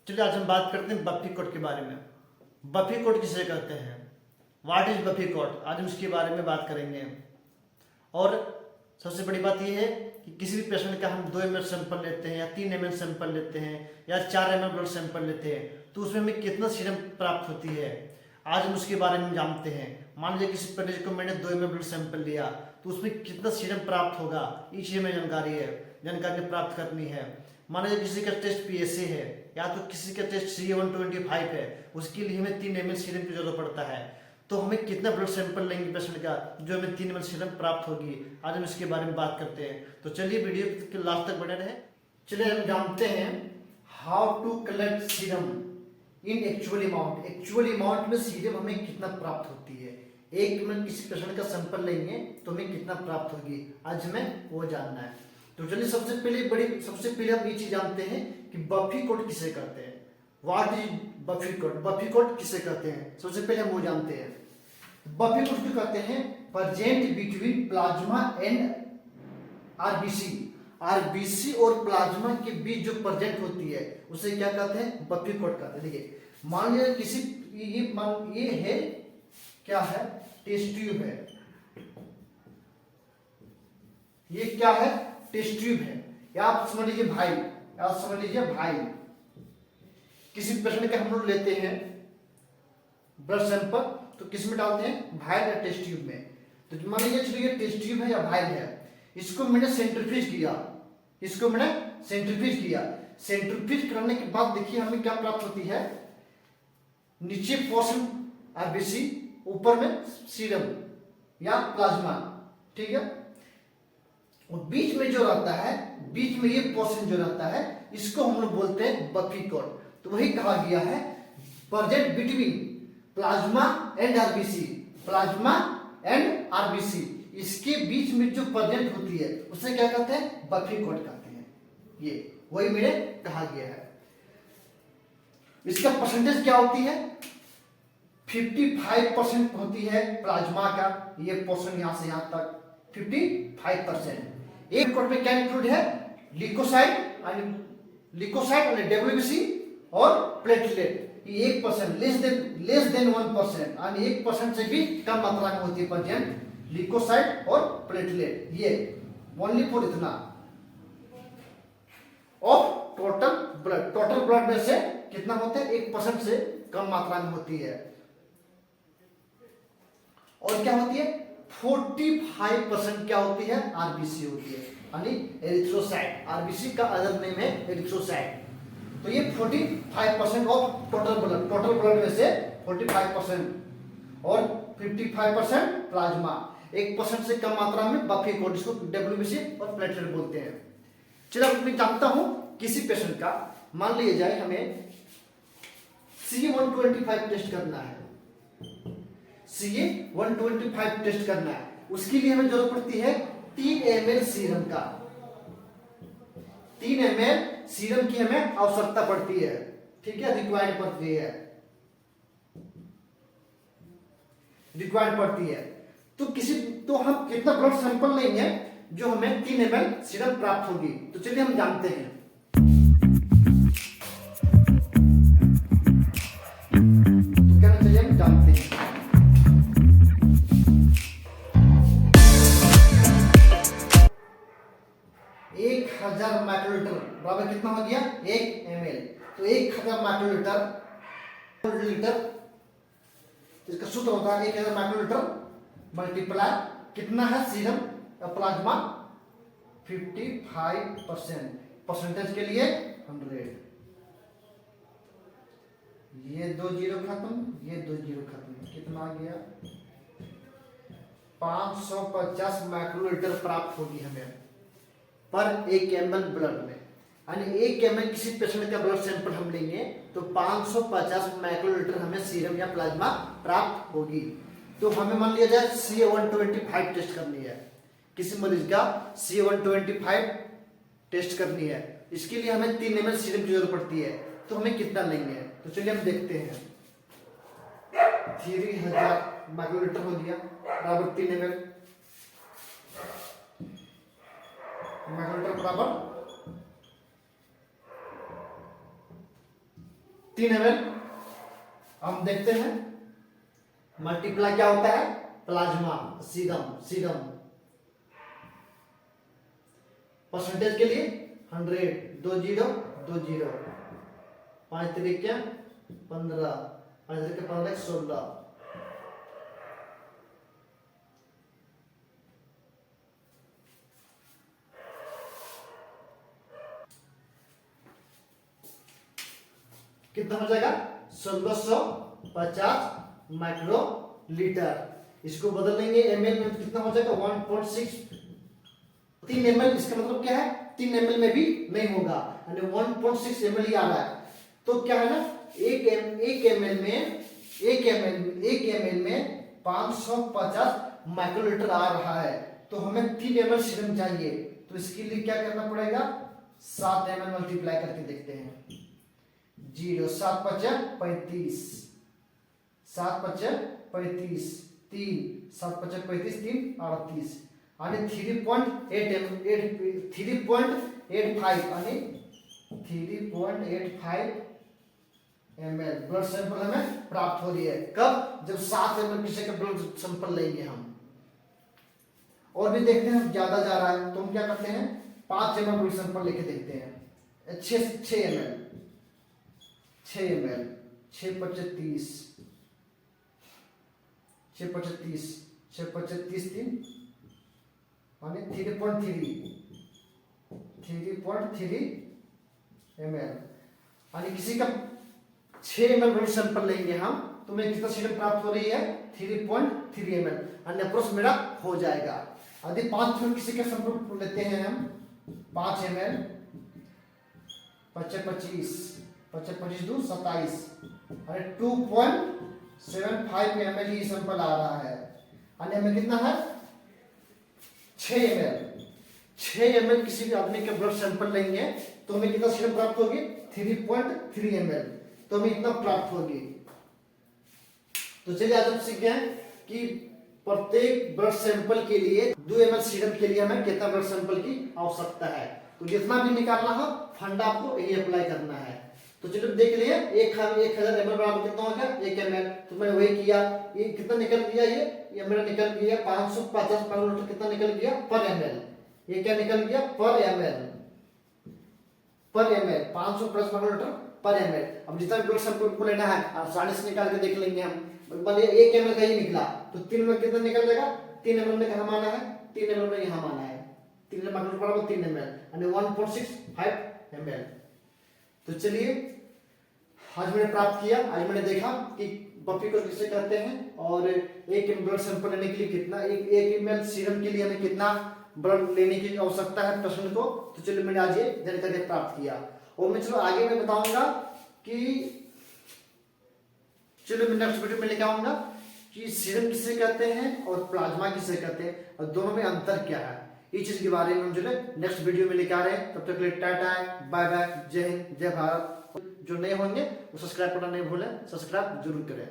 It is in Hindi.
चलिए आज हम बात करते हैं बफी कोड के बारे में। बफी कोड किसे कहते हैं, व्हाट इज बफी कोड, आज हम इसके बारे में बात करेंगे। और सबसे बड़ी बात यह है कि किसी भी पेशेंट का हम 2 ml सैंपल लेते हैं या 3 ml सैंपल लेते हैं या 4 ml ब्लड सैंपल लेते हैं तो उसमें हमें कितना सीरम प्राप्त होती है, आज हम उसके बारे में जानते हैं। मान लीजिए किसी मरीज को मैंने 2 ml ब्लड सैंपल लिया तो उसमें कितना सीरम प्राप्त होगा, ये चीज़ हमें जानकारी प्राप्त करनी है। मान लीजिए किसी का टेस्ट पीएसए है या तो किसी का टेस्ट CA-125 है, उसके लिए हमें 3 ml सीरम की जरूरत पड़ता है। तो हमें कितना ब्लड सैंपल लेंगे पेशेंट का जो हमें 3 ml सीरम प्राप्त होगी, आज हम इसके बारे में बात करते हैं। तो चलिए वीडियो के लास्ट तक बने रहे। चलिए हम जानते हैं how to collect serum in actual amount. Actual amount में सीरम हमें कितना प्राप्त होती है, 1 ml किसी पेशेंट का सैंपल लेंगे तो हमें कितना प्राप्त होगी, आज हमें वो जानना है। तो चलिए सबसे पहले हम ये चीज जानते हैं कि बफी कोड किसे कहते हैं, what is buffy code, buffy code किसे कहते हैं। सबसे पहले हम वो जानते हैं। बफी कोड क्यों कहते हैं, present between plasma and RBC. RBC और प्लाज्मा के बीच जो प्रेजेंट होती है उसे क्या कहते हैं, बफी कोड कहते हैं। देखिए मान लीजिए किसी ये है क्या है, टेस्ट ट्यूब है, ये क्या है, टेस्ट ट्यूब है, या आप समझ लीजिए भाई, किसी पेशेंट का हम लोग लेते हैं ब्लड सैंपल तो किस में डालते हैं, भाइल या टेस्ट ट्यूब में। तो मान लीजिए चलिए टेस्ट ट्यूब है या भाइल है, इसको मैंने सेंट्रीफ्यूज किया, सेंट्रीफ्यूज करने के बाद देखिए हमें क्या प्राप्त होती है, नीचे पोर्शन आरबीसी, ऊपर में सीरम या प्लाज्मा, ठीक है। और बीच में जो रहता है, बीच में ये पोर्शन जो रहता है इसको हम लोग बोलते हैं बफी कोड। तो वही कहा गया है present between plasma and RBC, plasma and RBC, इसके बीच में जो प्रेजेंट होती है उसे क्या कहते हैं, बफी कोड कहते हैं। ये वही मेरे कहा गया है। इसका परसेंटेज क्या होती है, 55% होती है प्लाज्मा का, ये पोर्शन यहां से यहां तक 55%। एक कोड में क्या इंक्लूड है, लिकोसाइट और डब्ल्यूबीसी और प्लेटलेट। 1% लेस देन 1% यानी 1% से भी कम मात्रा में होती है प्रेजेंट लिकोसाइट और प्लेटलेट, ये ओनली फॉर इतना ऑफ टोटल ब्लड में से कितना होता है, 1% से कम मात्रा में होती है। और क्या होती है, 45% क्या होती है, आरबीसी होती है, यानी एरिथ्रोसाइट। आरबीसी का अदर नेम है एरिथ्रोसाइट। तो ये 45% ऑफ टोटल ब्लड में से 45% और 55% प्लाज्मा, 1% से कम मात्रा में बफी कोड, जिसको डब्ल्यूबीसी और प्लेटलेट बोलते हैं। चलिए मैं जानता हूं किसी पेशेंट का, मान लिया जाए हमें CA-125 टेस्ट करना है, CA-125 टेस्ट करना है, उसके लिए हमें जरूरत पड़ती है 3 ml सीरम का। 3 ml सीरम की हमें आवश्यकता पड़ती है, ठीक है, रिक्वायर्ड पड़ती है। तो हम कितना ब्लड सैंपल लेंगे जो हमें 3 ml सीरम प्राप्त होगी। तो चलिए हम जानते हैं। तो क्या चलिए हम जानते हैं। 1000 माइक्रोलीटर बराबर कितना हो गया, 1 ml। तो 1000 माइक्रोलीटर, इसका सूत्र होता है 1000 माइक्रोलीटर मल्टीप्लाई कितना है सीरम प्लाज्मा, 55%, परसेंटेज के लिए 100। ये 2 जीरो खत्म, ये 2 जीरो खत्म, कितना आ गया, 550 माइक्रोलीटर प्राप्त होगी हमें पर 1 ml ब्लड में। यानी 1 ml किसी पेशेंट का ब्लड सैंपल हम लेंगे तो 550 माइक्रोलीटर हमें सीरम या प्लाज्मा प्राप्त होगी। तो हमें मान लिया जाए CA-125 टेस्ट करनी है, किसी मरीज का CA-125 टेस्ट करनी है, इसके लिए हमें 3 ml सीरम की जरूरत पड़ती है। तो हमें कितना लेंगे, तो चलिए हम देखते हैं। 3000 माइक्रोलीटर हो गया बराबर 3 ml माइक्रोलीटर बराबर 3 ml। हम देखते हैं मल्टीप्लाई क्या होता है, प्लाज्मा, सीरम। परसेंटेज के लिए 100, 20, 5 तरीके 15, 5 तरीके 15, 16। कितना हो जाएगा, 1650 माइक्रोलीटर। इसको बदल लेंगे ml में, कितना हो जाएगा 1.6। 3 ml, इसका मतलब क्या है, 3 ml में भी नहीं होगा, यानी 1.6 ml ही आ रहा है। तो क्या है ना, एक ml में 550 माइक्रोलीटर आ रहा है। तो हमें 3 ml सीरम चाहिए, तो इसके लिए क्या करना पड़ेगा, 7 ml मल्टीप्लाई करके देखते हैं। 0, 7 5 35, 7 5 35, 3, 7 5 35, 3 38, आणि 3.85 आणि 3.85 ml ब्लड सैंपल हमें प्राप्त हो रही है। कब, जब 7 ml किसी का ब्लड सैंपल लेंगे हम। और भी देखते हैं ज्यादा जा रहा है, तो हम क्या करते हैं, 5 ml ब्लड सैंपल लेके देखते हैं। 6 ml, 6 ml, 6 5 30, 6 5 30, 6 5 30, 3 आणि 3.3 ml। आणि किसी का 6 ml ब्लड सैंपल लेंगे हम, तो हमें कितना सीरम प्राप्त हो रही है, 3.3 ml, अन्य अप्रोच मेरा हो जाएगा। यदि 5 ml किसी का सैंपल लेते हैं हम, 5 ml, 5 25, 5 25 2 27, अरे 2.75 ml ही सैंपल आ रहा है। अन्य में कितना है, 6 ml। 6 ml किसी भी आदमी का ब्लड सैंपल लेंगे, तो हमें कितना सीरम प्राप्त होगी, 3.3 ml, तो हमें इतना प्राप्त होगी। तो चलिए आज हम सीख गए कि प्रत्येक ब्लड सैंपल के लिए 2 ml सीरम के लिए हमें कितना ब्लड सैंपल की आवश्यकता है। तो जितना भी निकालना हो फंडा आपको यही अप्लाई करना है। तो चलिए देख लिए, 1000 ml बराबर कितना हो गया, 1 ml। तो मैंने वही किया, ये कितना निकल गया, ये मेरा निकल गया 550 माइक्रोलीटर। कितना निकल गया पर ml, ये क्या निकल गया पर ml, 550 माइक्रोलीटर पर ml। अब जितना ब्लड सैंपल को लेना है आसानी से निकाल के देख लेंगे हम। मान लिया 1 ml का ही निकला, तो 3 ml कितना निकल जाएगा, 3 ml में कहाँ माना है, 3 ml में यहाँ माना है। 3 ml बराबर 3 ml यानी 1.65 ml। तो चलिए आज मैंने प्राप्त किया, आज मैंने देखा कि बफी को किसे कहते हैं, और 1 ब्लड सैंपल लेने के लिए कितना, 1 ml सीरम के लिए हमें कितना ब्लड लेने की आवश्यकता है पेशेंट को। तो चलिए मैंने आज ये जानकारी प्राप्त किया, और मैं चलो आगे मैं बताऊंगा कि, चलो मैं नेक्स्ट वीडियो में लेके आऊंगा कि सीरम किसे कहते हैं और प्लाज्मा किसे कहते हैं, और दोनों में अंतर क्या है। इस चीज के बारे में हम जो है नेक्स्ट वीडियो में लेके आ रहे हैं। तब तक के लिए टाटा, बाय बाय, जय हिंद, जय भारत। जो नए होंगे वो सब्सक्राइब करना नहीं भूलें, सब्सक्राइब जरूर करें।